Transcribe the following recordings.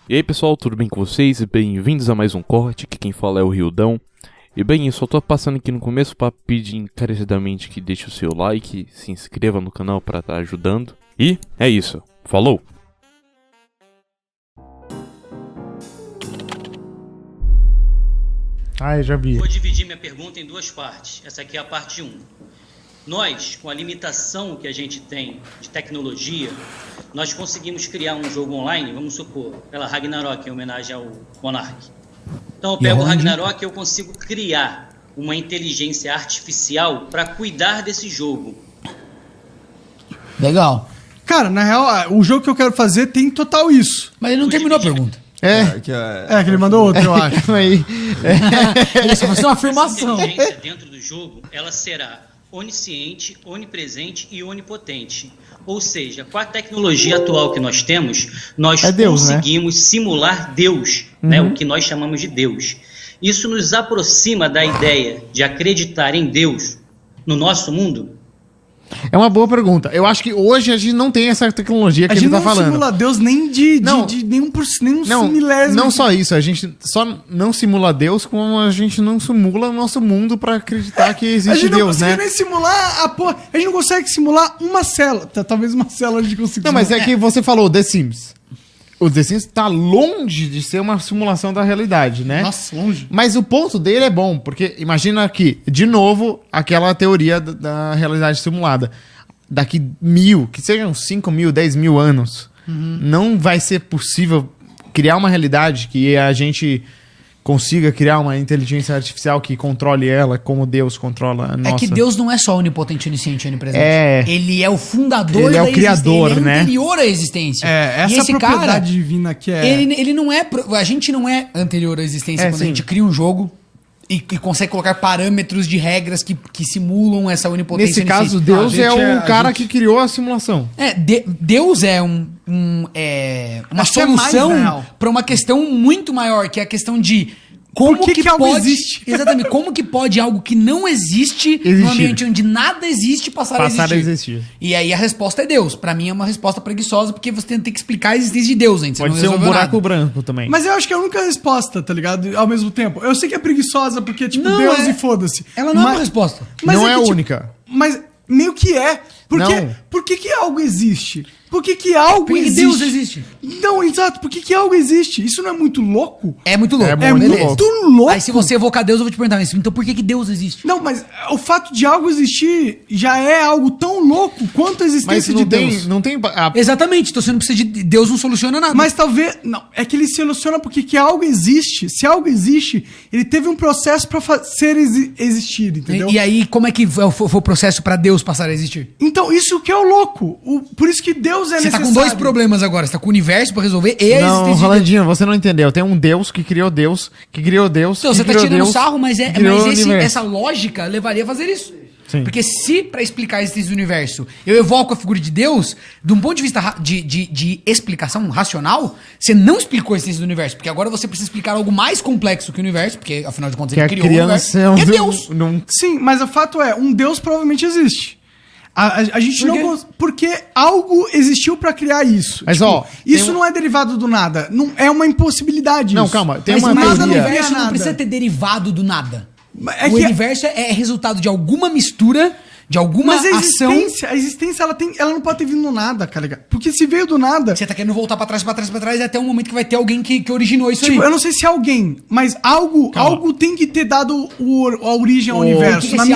E aí pessoal, tudo bem com vocês? Bem-vindos a mais um corte, aqui quem fala é o Rildão. E bem, eu só tô passando aqui no começo para pedir encarecidamente que deixe o seu like, se inscreva no canal para estar ajudando. E é isso, falou! Eu já vi. Vou dividir minha pergunta em duas partes. Essa aqui é a parte 1. Nós, com a limitação que a gente tem de tecnologia, nós conseguimos criar um jogo online, vamos supor, pela Ragnarok, em homenagem ao Monark. Então eu pego o Ragnarok e eu consigo criar uma inteligência artificial para cuidar desse jogo. Legal. Cara, na real, o jogo que eu quero fazer tem total isso. Mas ele não terminou a pergunta. Que ele mandou outro, eu acho. Ele só fez uma afirmação. Essa inteligência dentro do jogo, ela será onisciente, onipresente e onipotente. Ou seja, com a tecnologia atual que nós temos, nós conseguimos simular Deus, né? O que nós chamamos de Deus. Isso nos aproxima da ideia de acreditar em Deus no nosso mundo? É uma boa pergunta. Eu acho que hoje a gente não tem essa tecnologia que ele tá falando. A gente não simula Deus nem de nenhum milésimo. Não só isso, a gente só não simula Deus como a gente não simula o nosso mundo pra acreditar que existe Deus, né? A gente não consegue nem simular a porra. A gente não consegue simular uma célula. Talvez uma célula a gente consiga simular. Não, mas é que você falou The Sims. O The Sims tá longe de ser uma simulação da realidade, né? Nossa, longe. Mas o ponto dele é bom, porque imagina aqui, de novo, aquela teoria da realidade simulada. Daqui que sejam 5 mil, 10 mil anos, não vai ser possível criar uma realidade que a gente consiga criar uma inteligência artificial que controle ela como Deus controla a nossa. É que Deus não é só onipotente, onisciente, onipresente. Ele é o fundador da existência. Ele é o criador, ele é né? anterior à existência. Essa e esse propriedade cara, divina que é... Ele não é... A gente não é anterior à existência quando a gente cria um jogo e consegue colocar parâmetros de regras que simulam essa onipotência. Nesse caso, Deus é o cara que criou a simulação. Deus é uma solução para uma questão muito maior, que é a questão de como que algo pode, existe. Exatamente, como que pode algo que não existe num ambiente onde nada existe passar a existir. E aí a resposta é Deus. Pra mim é uma resposta preguiçosa, porque você tem que explicar a existência de Deus antes. Pode ser um buraco branco também. Mas eu acho que é a única resposta, tá ligado? Ao mesmo tempo. Eu sei que é preguiçosa, porque tipo, Deus e foda-se. Ela não é uma resposta. Mas não é a que, única. Mas meio que é. Por que algo existe? Por que algo existe? Deus existe. Não, exato. Por que algo existe? Isso não é muito louco? É muito louco. É muito louco. Aí se você evocar Deus, eu vou te perguntar isso. Então por que Deus existe? Não, mas o fato de algo existir já é algo tão louco quanto a existência de Deus. Não tem... Exatamente. Então você não precisa de... Deus não soluciona nada. Mas talvez... Não, é que ele soluciona porque que algo existe. Se algo existe, ele teve um processo pra existir, entendeu? E aí, como é que foi o processo pra Deus passar a existir? Então, isso que é o louco. Por isso que Deus é necessário. Você tá com dois problemas agora. Você tá com o universo pra resolver e a existência de Deus. Não, Rolandinho, você não entendeu. Tem um Deus que criou Deus, que criou Deus, então, que você tá criou tirando Deus, sarro, mas essa essa lógica levaria a fazer isso. Sim. Porque se, pra explicar a existência do universo, eu evoco a figura de Deus, de um ponto de vista de explicação racional, você não explicou a existência do universo. Porque agora você precisa explicar algo mais complexo que o universo, porque afinal de contas ele criou o universo. Que é Deus. Sim, mas o fato é, um Deus provavelmente existe. A gente não... Porque algo existiu pra criar isso. Mas, isso não é derivado do nada. Não, é uma impossibilidade. Não, isso. calma. Tem mas uma nada teoria. no universo não precisa ter derivado do nada. O universo é resultado de alguma mistura, de alguma ação. A existência ela não pode ter vindo do nada, cara. Porque se veio do nada... Você tá querendo voltar pra trás, até um momento que vai ter alguém que originou isso aí. Eu não sei se é alguém, mas algo tem que ter dado a origem ao universo. Por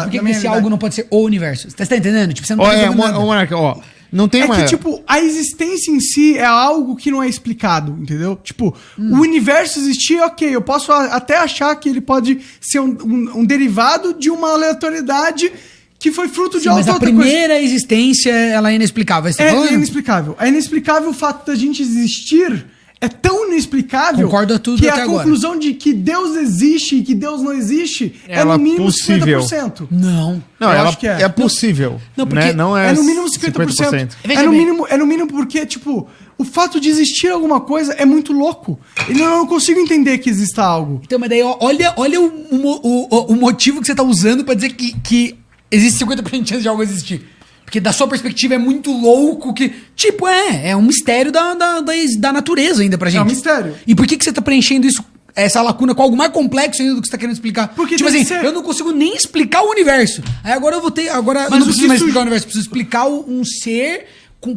que esse algo não pode ser o universo? Você tá entendendo? Tipo, você não tá entendendo nada. Não tem que, tipo, a existência em si é algo que não é explicado, entendeu? Tipo, o universo existir, ok, eu posso até achar que ele pode ser um derivado de uma aleatoriedade que foi fruto de outra coisa. Mas a primeira existência, ela é inexplicável. É inexplicável. É inexplicável o fato da gente existir... É tão inexplicável. Concordo a tudo que até a conclusão de que Deus existe e que Deus não existe é no mínimo possível. 50%. Não. Não, eu acho que é possível. Não, porque não é no mínimo 50%. É no mínimo porque, tipo, o fato de existir alguma coisa é muito louco. Eu não consigo entender que exista algo. Então, mas daí, olha o motivo que você tá usando pra dizer que existe 50% de chance de algo existir. Porque da sua perspectiva é muito louco que... Tipo, é um mistério da natureza ainda pra gente. É um mistério. E por que você tá preenchendo isso, essa lacuna com algo mais complexo ainda do que você tá querendo explicar? Porque tipo tem assim, que ser- eu não consigo nem explicar o universo. Aí agora eu vou ter... Agora Mas eu não o preciso que mais surge- explicar o universo. Eu preciso explicar um ser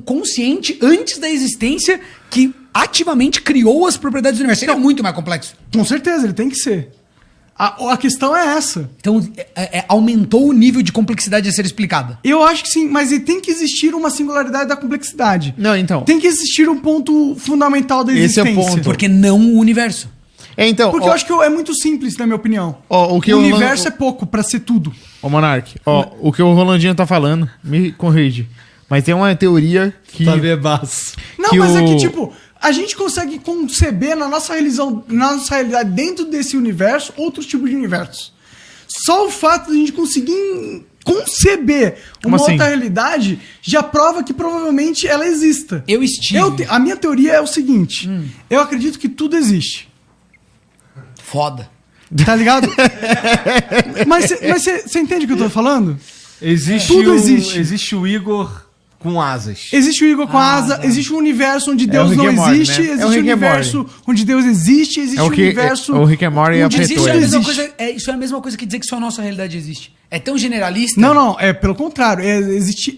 consciente antes da existência que ativamente criou as propriedades do universo. Ele é muito mais complexo. Com certeza, ele tem que ser. A questão é essa. Então, aumentou o nível de complexidade a ser explicada. Eu acho que sim, mas tem que existir uma singularidade da complexidade. Não, então. Tem que existir um ponto fundamental da Esse é o existência. ponto. Porque não o universo. Então, Porque eu acho que é muito simples, na minha opinião. o que o o universo é pouco pra ser tudo. Ô, Monark, o que o Rolandinho tá falando, me corrige. Mas tem uma teoria que... Tá bebaço. Não, Que mas é o- que, tipo, a gente consegue conceber na nossa realidade, dentro desse universo, outros tipos de universos. Só o fato de a gente conseguir conceber Como uma assim? outra realidade já prova que provavelmente ela exista. Eu estive. A minha teoria é o seguinte: eu acredito que tudo existe. Foda. Tá ligado? Mas você entende o que eu tô falando? Existe Tudo o, existe. Existe o Igor com asas. Existe o Igor com asa, existe um universo onde Deus Rick não and Morty, existe, né? É o existe um Rick and universo onde Deus existe, existe É o um que- universo. é o Rick and Morty e a onde Mas isso é, a Pretória. mesma existe. coisa, isso é a mesma coisa que dizer que só a nossa realidade existe. É tão generalista. Não, é pelo contrário.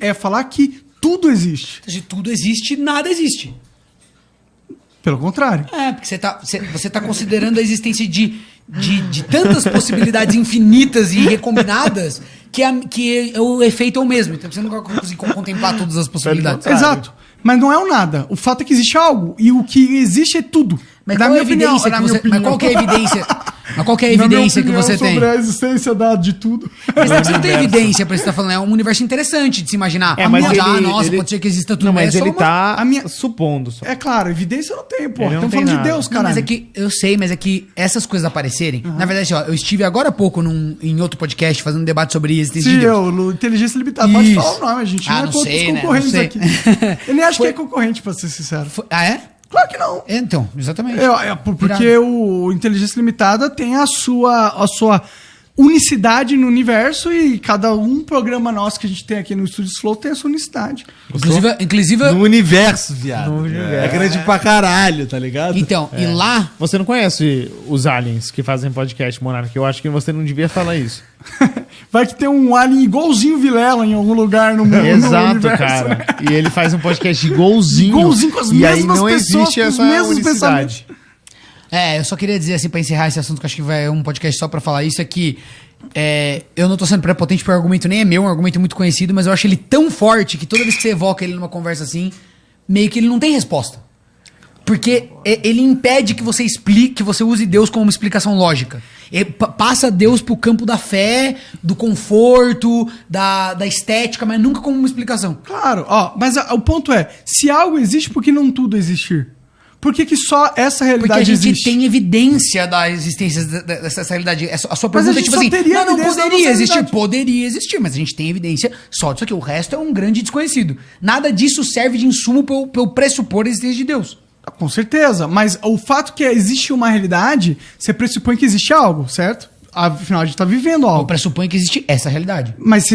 É falar que tudo existe. Se tudo existe, nada existe. Pelo contrário. É, porque você tá considerando a existência de tantas possibilidades infinitas e recombinadas que o efeito é o mesmo. Então você não vai conseguir contemplar todas as possibilidades. Exato. Mas não é o nada. O fato é que existe algo. E o que existe é tudo. Mas Na qual é a minha opinião, evidência na que minha você... Mas opinião. qual que é a evidência... Mas qual que é a Na minha evidência que opinião você tem? sobre a existência de tudo. Mas você não tem evidência pra você estar falando. É um universo interessante de se imaginar. mas Nossa, pode ser que exista tudo. Não, mas é só ele uma- tá A minha- supondo só. É claro, evidência eu não tenho, pô. Ele não Estamos tem falando de nada. Deus, Não, cara. mas é que eu sei, mas é que essas coisas aparecerem. Na verdade, ó, eu estive agora há pouco em outro podcast fazendo um debate sobre a existência de Sim, Deus. Inteligência Limitada. Pode Isso. falar o nome, a gente Ah, não é não contra sei, os né? concorrentes Não sei. aqui. Eu nem acho Foi- que é concorrente, pra ser sincero. Ah, é? Claro que não. Então, exatamente. Porque Irado. o Inteligência Limitada tem a sua unicidade no universo e cada um programa nosso que a gente tem aqui no Estúdio Flow tem a sua unicidade. Inclusive No universo, viado. No universo. É grande pra caralho, tá ligado? então, e lá... Você não conhece os aliens que fazem podcast, Monark? Eu acho que você não devia falar isso. Vai que tem um alien igualzinho Vilela em algum lugar no mundo. Exato, cara. E ele faz um podcast igualzinho. Igualzinho com as e aí mesmas não pessoas, existe com os essa mesmos unicidade. Eu só queria dizer assim, pra encerrar esse assunto, que eu acho que vai um podcast só pra falar isso, é que eu não tô sendo prepotente porque o argumento nem é meu, é um argumento muito conhecido, mas eu acho ele tão forte que toda vez que você evoca ele numa conversa assim, meio que ele não tem resposta. Porque ele impede que você explique, que você use Deus como uma explicação lógica. Passa Deus pro campo da fé, do conforto, da estética, mas nunca como uma explicação. Claro, mas o ponto é, se algo existe, por que não tudo existir? Por que só essa Porque realidade a gente existe? tem evidência da existência dessa realidade. A sua Mas pergunta a é gente tipo só assim, teria não evidência da poderia nossa existir. realidade. Poderia existir, mas a gente tem evidência só disso aqui. O resto é um grande desconhecido. Nada disso serve de insumo pra eu pressupor a existência de Deus. Com certeza, mas o fato que existe uma realidade, você pressupõe que existe algo, certo? Afinal, a gente tá vivendo Eu algo. pressuponho que existe essa realidade. Mas se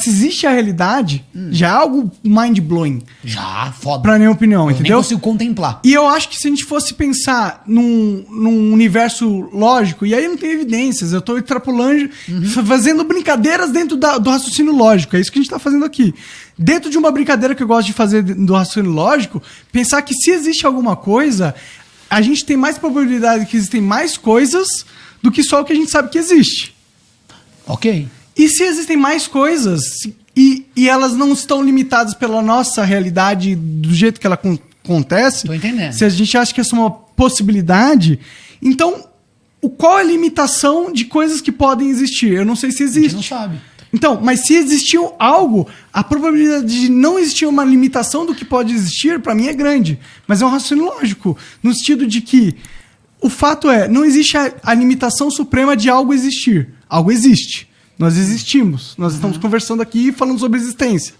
existe a realidade, já é algo mind-blowing, Já, foda. pra minha opinião, eu nem entendeu? consigo contemplar. E eu acho que se a gente fosse pensar num universo lógico, e aí não tem evidências, eu tô extrapolando, fazendo brincadeiras dentro do raciocínio lógico, é isso que a gente tá fazendo aqui. Dentro de uma brincadeira que eu gosto de fazer do raciocínio lógico, pensar que se existe alguma coisa, a gente tem mais probabilidade de que existem mais coisas do que só o que a gente sabe que existe. Ok. E se existem mais coisas e elas não estão limitadas pela nossa realidade do jeito que ela acontece, Tô entendendo. se a gente acha que essa é uma possibilidade, então qual é a limitação de coisas que podem existir? Eu não sei se A existe. gente não sabe. Então, mas se existiu algo, a probabilidade de não existir uma limitação do que pode existir, pra mim, é grande. Mas é um raciocínio lógico, no sentido de que o fato é, não existe a limitação suprema de algo existir. Algo existe. Nós existimos. Nós estamos conversando aqui falando sobre existência.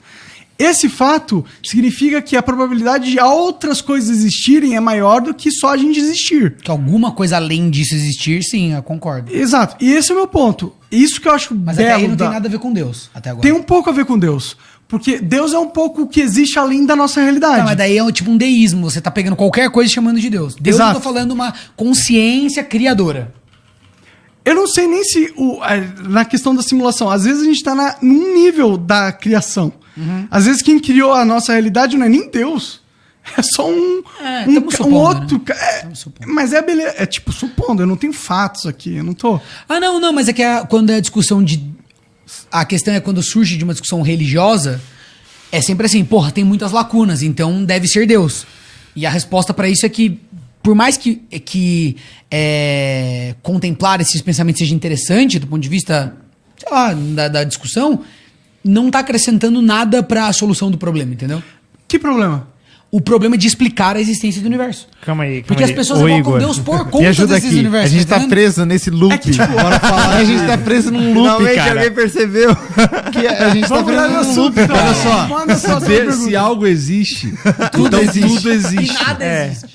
Esse fato significa que a probabilidade de outras coisas existirem é maior do que só a gente existir. Que alguma coisa além disso existir, sim, eu concordo. Exato. E esse é o meu ponto. Isso que eu acho Mas belo até aí não da... tem nada a ver com Deus, até agora. Tem um pouco a ver com Deus. Porque Deus é um pouco o que existe além da nossa realidade. Não, mas daí é tipo um deísmo. Você tá pegando qualquer coisa e chamando de Deus. Deus, Exato. eu tô falando uma consciência criadora. Eu não sei nem se na questão da simulação, às vezes a gente tá num nível da criação. Às vezes quem criou a nossa realidade não é nem Deus. É só tamo supondo, outro. né? Tamo supondo. Mas é beleza. É tipo, supondo, eu não tenho fatos aqui, eu não tô. Ah, não, mas é que quando é a discussão de... A questão é quando surge de uma discussão religiosa, é sempre assim, porra, tem muitas lacunas, então deve ser Deus. E a resposta pra isso é que, por mais que contemplar esses pensamentos seja interessante do ponto de vista, sei lá, da discussão, não tá acrescentando nada pra solução do problema, entendeu? Que problema? O problema de explicar a existência do universo. Calma aí. Porque as pessoas evocam Deus por conta Me ajuda desses aqui. universos. A gente tá entendendo? preso nesse loop. É que, tipo, Bora falar. A gente tá preso num loop, Finalmente cara. alguém percebeu. Que a gente tá Vamos preso mudar de num assunto, loop, então. cara. Olha só, Manda só a sua pergunta. se algo existe, Tudo então existe. tudo existe. E nada existe.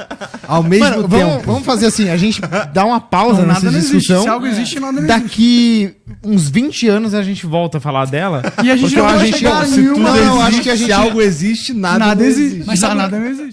Ao mesmo Mano, tempo. vamos fazer assim, a gente dá uma pausa Não, nessa nada não existe. discussão. Se algo existe, nada não Daqui uns 20 anos a gente volta a falar dela. E a gente porque não a vai gente, chegar se nenhuma- tudo Não, existe, acho que se algo existe, nada, Nada não existe. Mas sabe- Nada não existe.